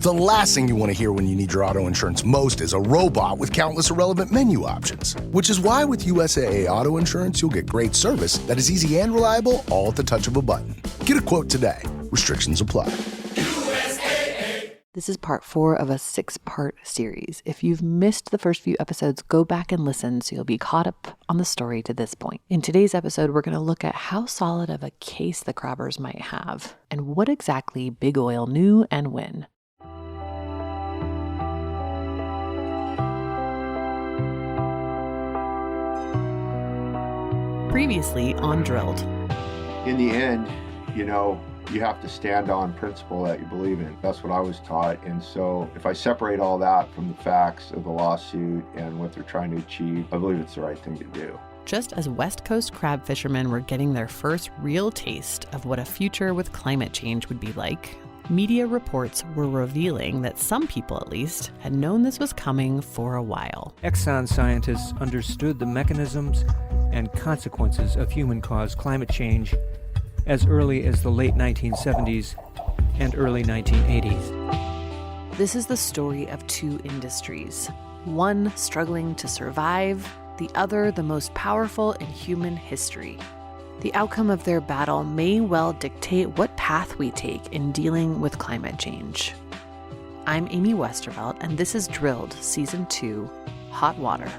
The last thing you want to hear when you need your auto insurance most is a robot with countless irrelevant menu options. Which is why with USAA Auto Insurance, you'll get great service that is easy and reliable, all at the touch of a button. Get a quote today. Restrictions apply. This is part 4 of a 6-part series. If you've missed the first few episodes, go back and listen so you'll be caught up on the story to this point. In today's episode, we're going to look at how solid of a case the crabbers might have and what exactly Big Oil knew and when. Previously on Drilled. In the end, you have to stand on principle that you believe in. That's what I was taught. And so if I separate all that from the facts of the lawsuit and what they're trying to achieve, I believe it's the right thing to do. Just as West Coast crab fishermen were getting their first real taste of what a future with climate change would be like, media reports were revealing that some people, at least, had known this was coming for a while. Exxon scientists understood the mechanisms and consequences of human-caused climate change as early as the late 1970s and early 1980s. This is the story of two industries, one struggling to survive, the other the most powerful in human history. The outcome of their battle may well dictate what path we take in dealing with climate change. I'm Amy Westervelt, and this is Drilled, Season 2, Hot Water.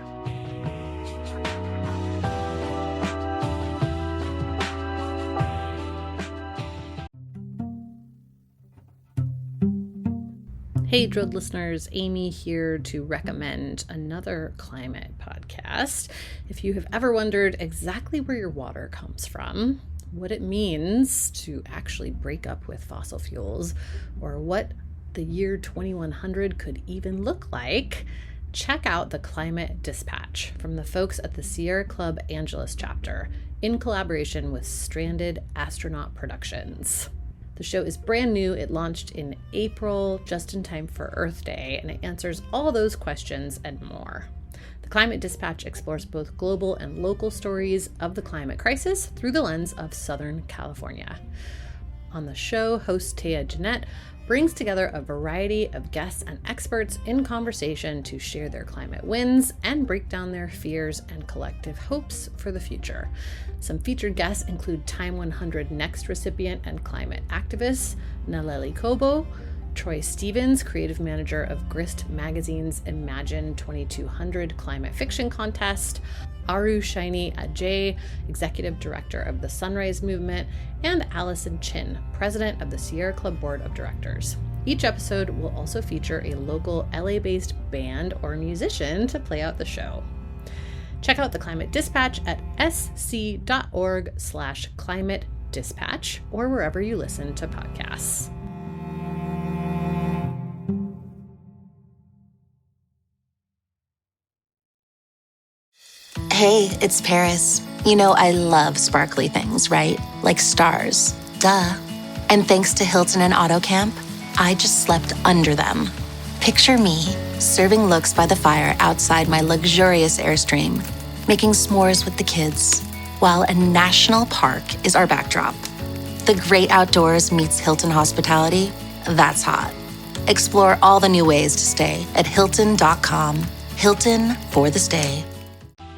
Hey, Drilled listeners, Amy here to recommend another climate podcast. If you have ever wondered exactly where your water comes from, what it means to actually break up with fossil fuels, or what the year 2100 could even look like, check out the Climate Dispatch from the folks at the Sierra Club Angeles chapter in collaboration with Stranded Astronaut Productions. The show is brand new. It launched in April, just in time for Earth Day, and it answers all those questions and more. The Climate Dispatch explores both global and local stories of the climate crisis through the lens of Southern California. On the show, host Taya Jeanette brings together a variety of guests and experts in conversation to share their climate wins and break down their fears and collective hopes for the future. Some featured guests include Time 100 Next recipient and climate activist Naleli Kobo, Troy Stevens, creative manager of Grist Magazine's Imagine 2200 Climate Fiction Contest, Aru Shaini Ajay, executive director of the Sunrise Movement, and Allison Chin, president of the Sierra Club Board of Directors. Each episode will also feature a local LA-based band or musician to play out the show. Check out the Climate Dispatch at sc.org/climate dispatch or wherever you listen to podcasts. Hey, it's Paris. I love sparkly things, right? Like stars. Duh. And thanks to Hilton and AutoCamp, I just slept under them. Picture me, serving looks by the fire outside my luxurious Airstream, making s'mores with the kids, while a national park is our backdrop. The great outdoors meets Hilton hospitality. That's hot. Explore all the new ways to stay at Hilton.com. Hilton for the stay.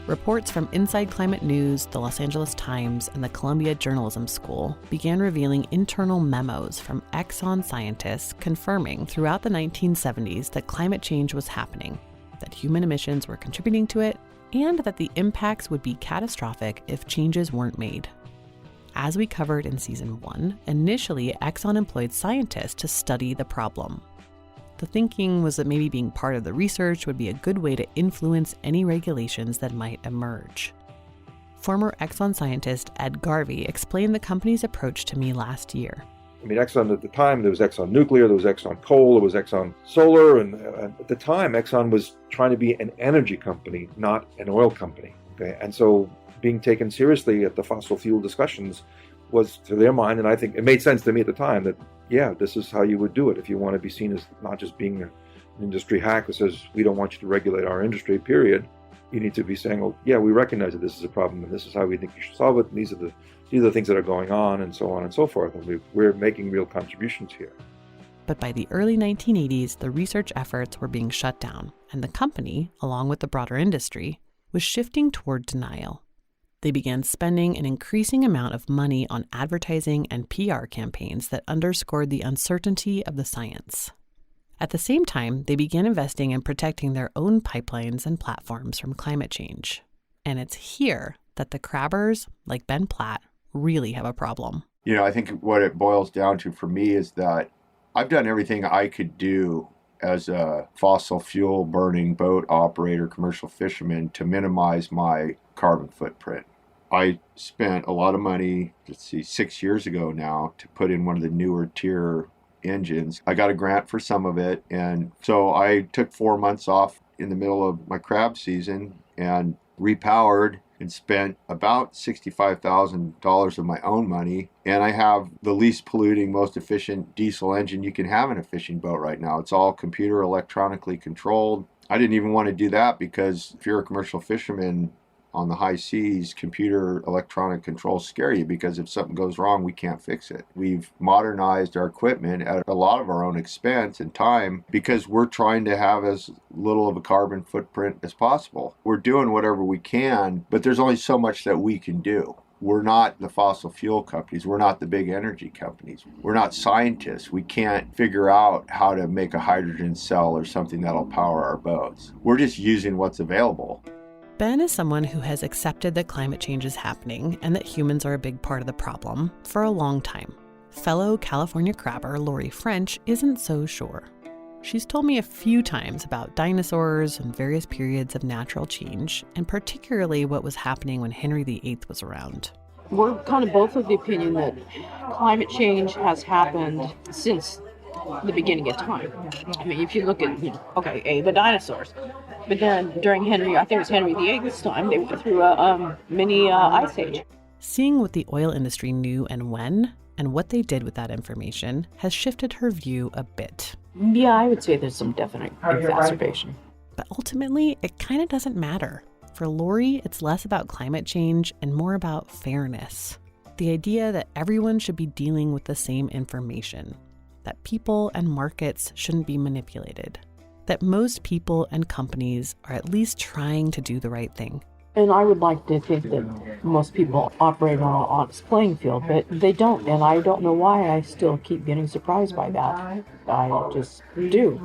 Reports from Inside Climate News, the Los Angeles Times, and the Columbia Journalism School began revealing internal memos from Exxon scientists confirming throughout the 1970s that climate change was happening, that human emissions were contributing to it, and that the impacts would be catastrophic if changes weren't made. As we covered in Season 1, initially Exxon employed scientists to study the problem. The thinking was that maybe being part of the research would be a good way to influence any regulations that might emerge. Former Exxon scientist Ed Garvey explained the company's approach to me last year. Exxon at the time, there was Exxon Nuclear, there was Exxon Coal, there was Exxon Solar, and at the time, Exxon was trying to be an energy company, not an oil company. Okay? And so being taken seriously at the fossil fuel discussions was, to their mind, and I think it made sense to me at the time, that, yeah, this is how you would do it if you want to be seen as not just being an industry hack that says, we don't want you to regulate our industry, period. You need to be saying, well, yeah, we recognize that this is a problem, and this is how we think you should solve it, and these are the things that are going on, and so on and so forth. And we're making real contributions here. But by the early 1980s, the research efforts were being shut down, and the company, along with the broader industry, was shifting toward denial. They began spending an increasing amount of money on advertising and PR campaigns that underscored the uncertainty of the science. At the same time, they began investing in protecting their own pipelines and platforms from climate change. And it's here that the crabbers, like Ben Platt, really have a problem. I think what it boils down to for me is that I've done everything I could do as a fossil fuel burning boat operator, commercial fisherman, to minimize my carbon footprint. I spent a lot of money, 6 years ago now, to put in one of the newer tier engines. I got a grant for some of it, and so I took 4 months off in the middle of my crab season and repowered and spent about $65,000 of my own money, and I have the least polluting, most efficient diesel engine you can have in a fishing boat right now. It's all computer electronically controlled. I didn't even want to do that because if you're a commercial fisherman on the high seas, computer electronic controls scare you because if something goes wrong, we can't fix it. We've modernized our equipment at a lot of our own expense and time because we're trying to have as little of a carbon footprint as possible. We're doing whatever we can, but there's only so much that we can do. We're not the fossil fuel companies. We're not the big energy companies. We're not scientists. We can't figure out how to make a hydrogen cell or something that'll power our boats. We're just using what's available. Ben is someone who has accepted that climate change is happening and that humans are a big part of the problem for a long time. Fellow California crabber Lori French isn't so sure. She's told me a few times about dinosaurs and various periods of natural change, and particularly what was happening when Henry VIII was around. We're kind of both of the opinion that climate change has happened since the beginning of time. I mean, if you look at, the dinosaurs. But then during I think it was Henry VIII's time, they went through a mini ice age. Seeing what the oil industry knew and when, and what they did with that information, has shifted her view a bit. Yeah, I would say there's some definite exacerbation. But ultimately, it kind of doesn't matter. For Lori, it's less about climate change and more about fairness. The idea that everyone should be dealing with the same information, that people and markets shouldn't be manipulated, that most people and companies are at least trying to do the right thing. And I would like to think that most people operate on an honest playing field, but they don't. And I don't know why I still keep getting surprised by that. I just do.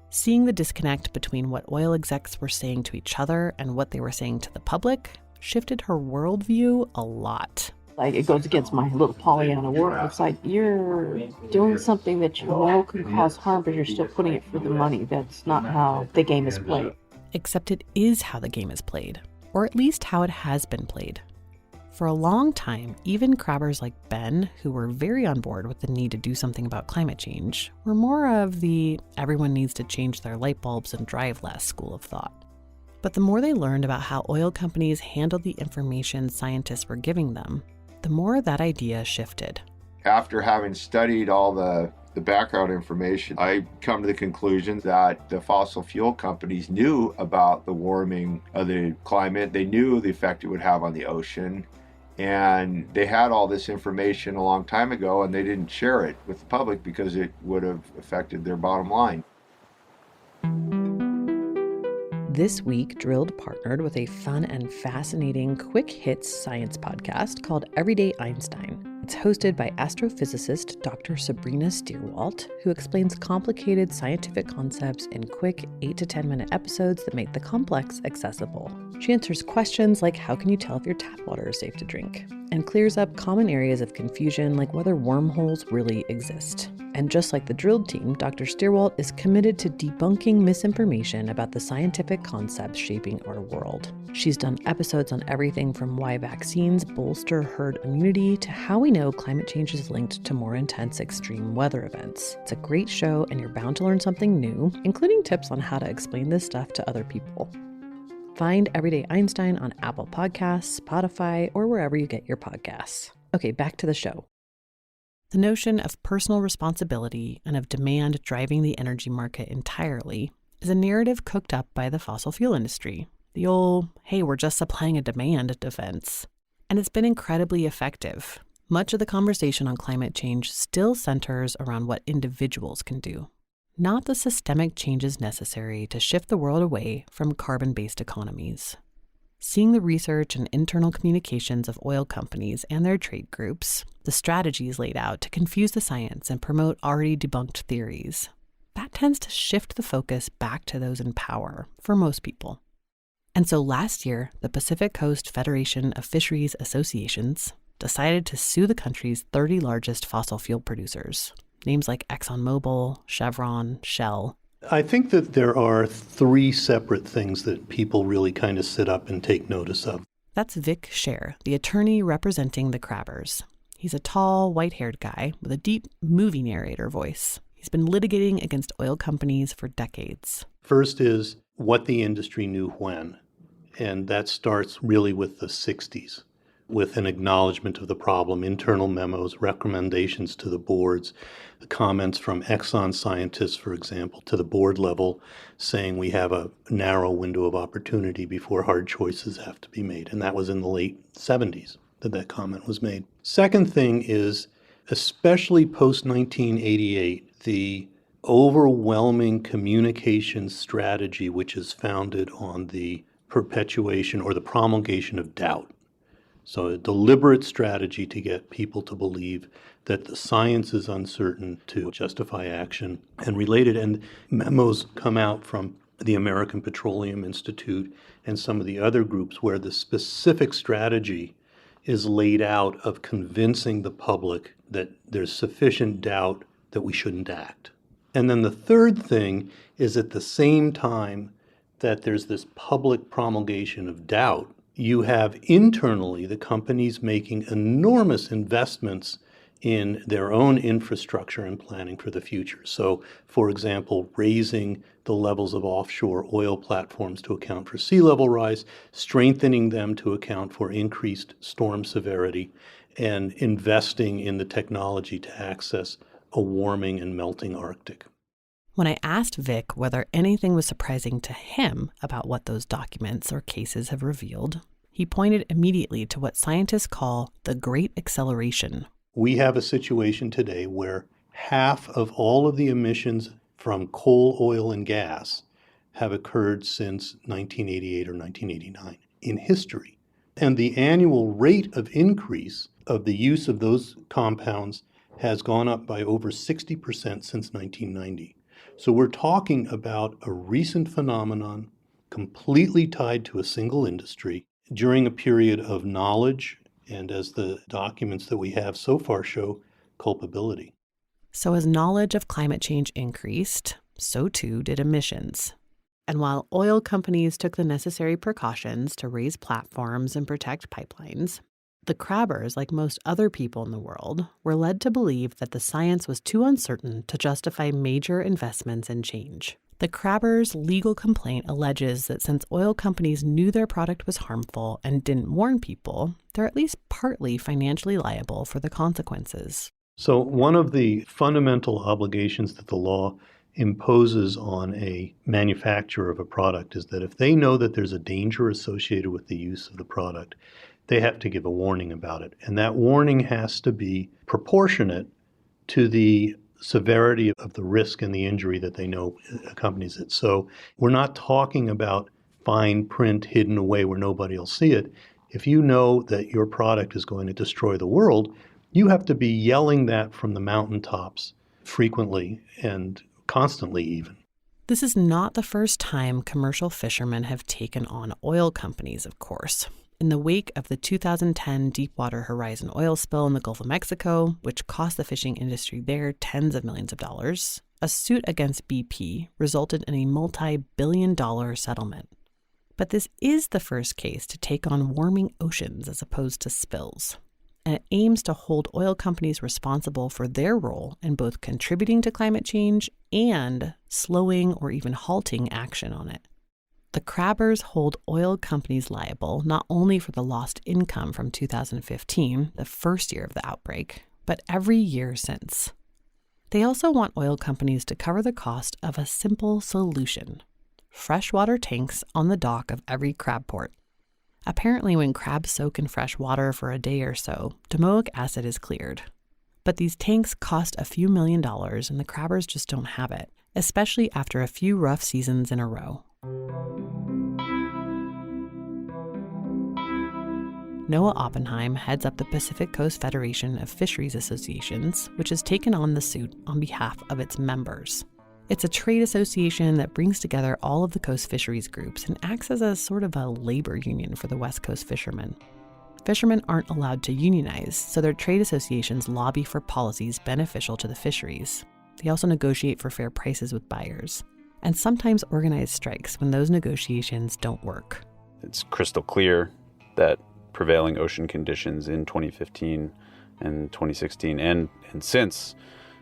Seeing the disconnect between what oil execs were saying to each other and what they were saying to the public shifted her worldview a lot. Like, it goes against my little Pollyanna world. It's like, you're doing something that you know can cause harm, but you're still putting it for the money. That's not how the game is played. Except it is how the game is played, or at least how it has been played. For a long time, even crabbers like Ben, who were very on board with the need to do something about climate change, were more of the everyone needs to change their light bulbs and drive less school of thought. But the more they learned about how oil companies handled the information scientists were giving them, the more that idea shifted. After having studied all the background information, I come to the conclusion that the fossil fuel companies knew about the warming of the climate. They knew the effect it would have on the ocean. And they had all this information a long time ago, and they didn't share it with the public because it would have affected their bottom line. This week, Drilled partnered with a fun and fascinating quick hits science podcast called Everyday Einstein. It's hosted by astrophysicist Dr. Sabrina Stierwalt, who explains complicated scientific concepts in quick 8 to 10 minute episodes that make the complex accessible. She answers questions like how can you tell if your tap water is safe to drink, and clears up common areas of confusion like whether wormholes really exist. And just like the Drilled team, Dr. Stierwalt is committed to debunking misinformation about the scientific concepts shaping our world. She's done episodes on everything from why vaccines bolster herd immunity to how we know climate change is linked to more intense extreme weather events. It's a great show, and you're bound to learn something new, including tips on how to explain this stuff to other people. Find Everyday Einstein on Apple Podcasts, Spotify, or wherever you get your podcasts. Okay, back to the show. The notion of personal responsibility and of demand driving the energy market entirely is a narrative cooked up by the fossil fuel industry. The old, hey, we're just supplying a demand defense. And it's been incredibly effective. much of the conversation on climate change still centers around what individuals can do, not the systemic changes necessary to shift the world away from carbon-based economies. Seeing the research and internal communications of oil companies and their trade groups, the strategies laid out to confuse the science and promote already debunked theories, that tends to shift the focus back to those in power for most people. And so last year, the Pacific Coast Federation of Fisheries Associations decided to sue the country's 30 largest fossil fuel producers, names like ExxonMobil, Chevron, Shell. I think that there are three separate things that people really kind of sit up and take notice of. That's Vic Scher, the attorney representing the Crabbers. He's a tall, white-haired guy with a deep movie narrator voice. He's been litigating against oil companies for decades. First is what the industry knew when, and that starts really with the 60s, with an acknowledgement of the problem, internal memos, recommendations to the boards, the comments from Exxon scientists, for example, to the board level, saying we have a narrow window of opportunity before hard choices have to be made. And that was in the late 70s that comment was made. Second thing is, especially post-1988, the overwhelming communication strategy which is founded on the perpetuation or the promulgation of doubt. So a deliberate strategy to get people to believe that the science is uncertain to justify action and related. And memos come out from the American Petroleum Institute and some of the other groups where the specific strategy is laid out of convincing the public that there's sufficient doubt that we shouldn't act. And then the third thing is at the same time that there's this public promulgation of doubt, you have internally the companies making enormous investments in their own infrastructure and planning for the future. So, for example, raising the levels of offshore oil platforms to account for sea level rise, strengthening them to account for increased storm severity, and investing in the technology to access a warming and melting Arctic. When I asked Vic whether anything was surprising to him about what those documents or cases have revealed, he pointed immediately to what scientists call the Great Acceleration. We have a situation today where half of all of the emissions from coal, oil, and gas have occurred since 1988 or 1989 in history. And the annual rate of increase of the use of those compounds has gone up by over 60% since 1990. So we're talking about a recent phenomenon completely tied to a single industry during a period of knowledge and, as the documents that we have so far show, culpability. So as knowledge of climate change increased, so too did emissions. And while oil companies took the necessary precautions to raise platforms and protect pipelines, the Crabbers, like most other people in the world, were led to believe that the science was too uncertain to justify major investments and change. The Crabbers' legal complaint alleges that since oil companies knew their product was harmful and didn't warn people, they're at least partly financially liable for the consequences. So one of the fundamental obligations that the law imposes on a manufacturer of a product is that if they know that there's a danger associated with the use of the product, they have to give a warning about it. And that warning has to be proportionate to the severity of the risk and the injury that they know accompanies it. So we're not talking about fine print hidden away where nobody will see it. If you know that your product is going to destroy the world, you have to be yelling that from the mountaintops frequently and constantly even. This is not the first time commercial fishermen have taken on oil companies, of course. In the wake of the 2010 Deepwater Horizon oil spill in the Gulf of Mexico, which cost the fishing industry there tens of millions of dollars, a suit against BP resulted in a multi-billion-dollar settlement. But this is the first case to take on warming oceans as opposed to spills. And it aims to hold oil companies responsible for their role in both contributing to climate change and slowing or even halting action on it. The Crabbers hold oil companies liable not only for the lost income from 2015, the first year of the outbreak, but every year since. They also want oil companies to cover the cost of a simple solution: freshwater tanks on the dock of every crab port. Apparently, when crabs soak in fresh water for a day or so, domoic acid is cleared. But these tanks cost a few $1 million, and the crabbers just don't have it, especially after a few rough seasons in a row. Noah Oppenheim heads up the Pacific Coast Federation of Fisheries Associations, which has taken on the suit on behalf of its members. It's a trade association that brings together all of the coast fisheries groups and acts as a sort of a labor union for the West Coast fishermen. Fishermen aren't allowed to unionize, so their trade associations lobby for policies beneficial to the fisheries. They also negotiate for fair prices with buyers, and sometimes organize strikes when those negotiations don't work. It's crystal clear that prevailing ocean conditions in 2015 and 2016 and since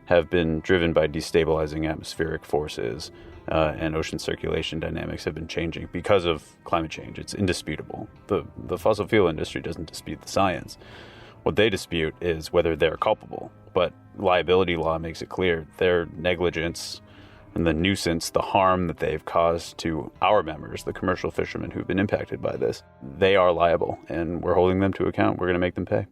have been driven by destabilizing atmospheric forces, and ocean circulation dynamics have been changing because of climate change. It's indisputable. The fossil fuel industry doesn't dispute the science. What they dispute is whether they're culpable. But liability law makes it clear their negligence and the nuisance, the harm that they've caused to our members, the commercial fishermen who've been impacted by this, they are liable, and we're holding them to account. We're going to make them pay.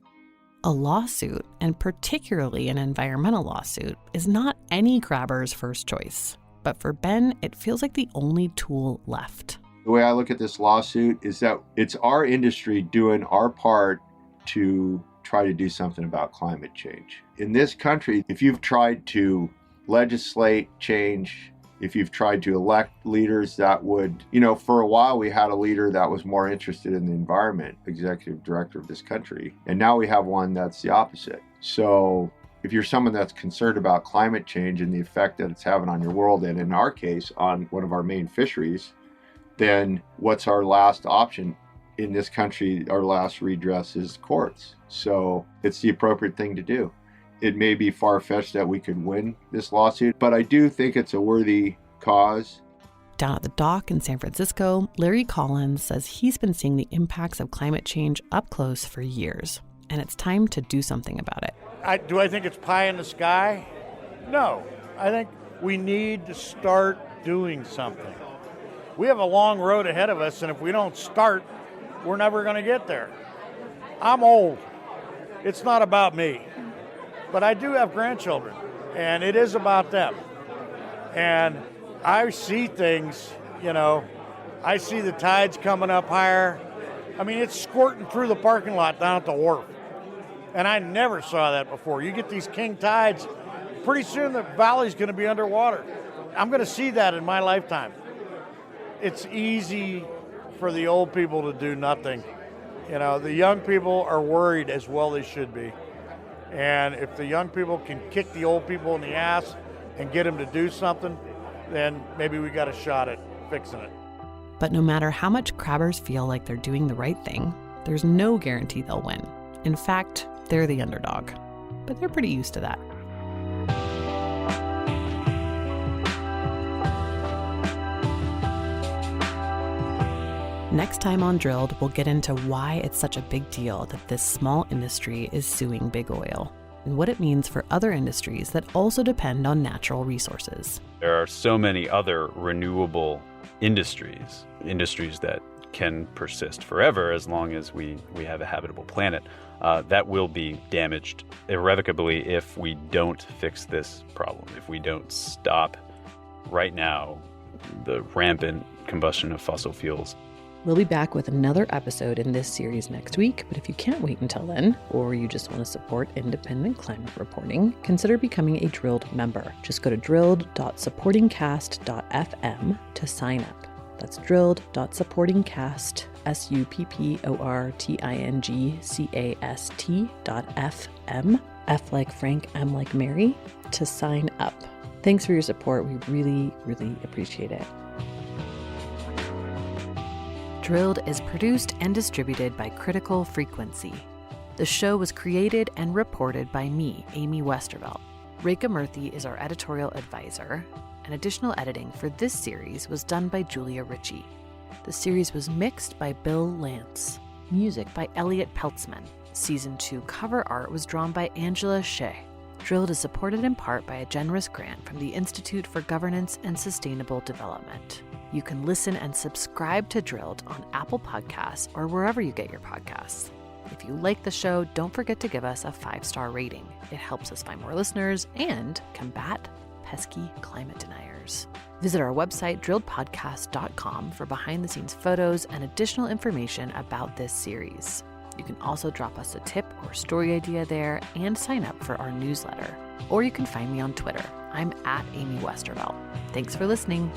A lawsuit, and particularly an environmental lawsuit, is not any crabber's first choice. But for Ben, it feels like the only tool left. The way I look at this lawsuit is that it's our industry doing our part to try to do something about climate change. In this country, if you've tried to legislate change, if you've tried to elect leaders that would, for a while we had a leader that was more interested in the environment, executive director of this country, and now we have one that's the opposite. So if you're someone that's concerned about climate change and the effect that it's having on your world, and in our case, on one of our main fisheries, then what's our last option in this country? Our last redress is courts. So it's the appropriate thing to do. It may be far-fetched that we could win this lawsuit, but I do think it's a worthy cause. Down at the dock in San Francisco, Larry Collins says he's been seeing the impacts of climate change up close for years, and it's time to do something about it. Do I think it's pie in the sky? No. I think we need to start doing something. We have a long road ahead of us, and if we don't start, we're never going to get there. I'm old. It's not about me. But I do have grandchildren, and it is about them. And I see things, I see the tides coming up higher. I mean, it's squirting through the parking lot down at the wharf. And I never saw that before. You get these king tides, pretty soon the valley's going to be underwater. I'm going to see that in my lifetime. It's easy for the old people to do nothing. The young people are worried, as well they should be. And if the young people can kick the old people in the ass and get them to do something, then maybe we got a shot at fixing it. But no matter how much crabbers feel like they're doing the right thing, there's no guarantee they'll win. In fact, they're the underdog. But they're pretty used to that. Next time on Drilled, we'll get into why it's such a big deal that this small industry is suing big oil, and what it means for other industries that also depend on natural resources. There are so many other renewable industries that can persist forever as long as we have a habitable planet, that will be damaged irrevocably if we don't fix this problem, if we don't stop right now the rampant combustion of fossil fuels. We'll be back with another episode in this series next week, but if you can't wait until then, or you just want to support independent climate reporting, consider becoming a Drilled member. Just go to drilled.supportingcast.fm to sign up. That's drilled.supportingcast, supportingcast.fm, F like Frank, M like Mary, to sign up. Thanks for your support. We really, really appreciate it. Drilled is produced and distributed by Critical Frequency. The show was created and reported by me, Amy Westervelt. Rekha Murthy is our editorial advisor, and additional editing for this series was done by Julia Ritchie. The series was mixed by Bill Lance. Music by Elliot Peltzman. Season 2 cover art was drawn by Angela Shea. Drilled is supported in part by a generous grant from the Institute for Governance and Sustainable Development. You can listen and subscribe to Drilled on Apple Podcasts or wherever you get your podcasts. If you like the show, don't forget to give us a 5-star rating. It helps us find more listeners and combat pesky climate deniers. Visit our website, drilledpodcast.com, for behind-the-scenes photos and additional information about this series. You can also drop us a tip or story idea there and sign up for our newsletter. Or you can find me on Twitter. I'm at Amy Westervelt. Thanks for listening.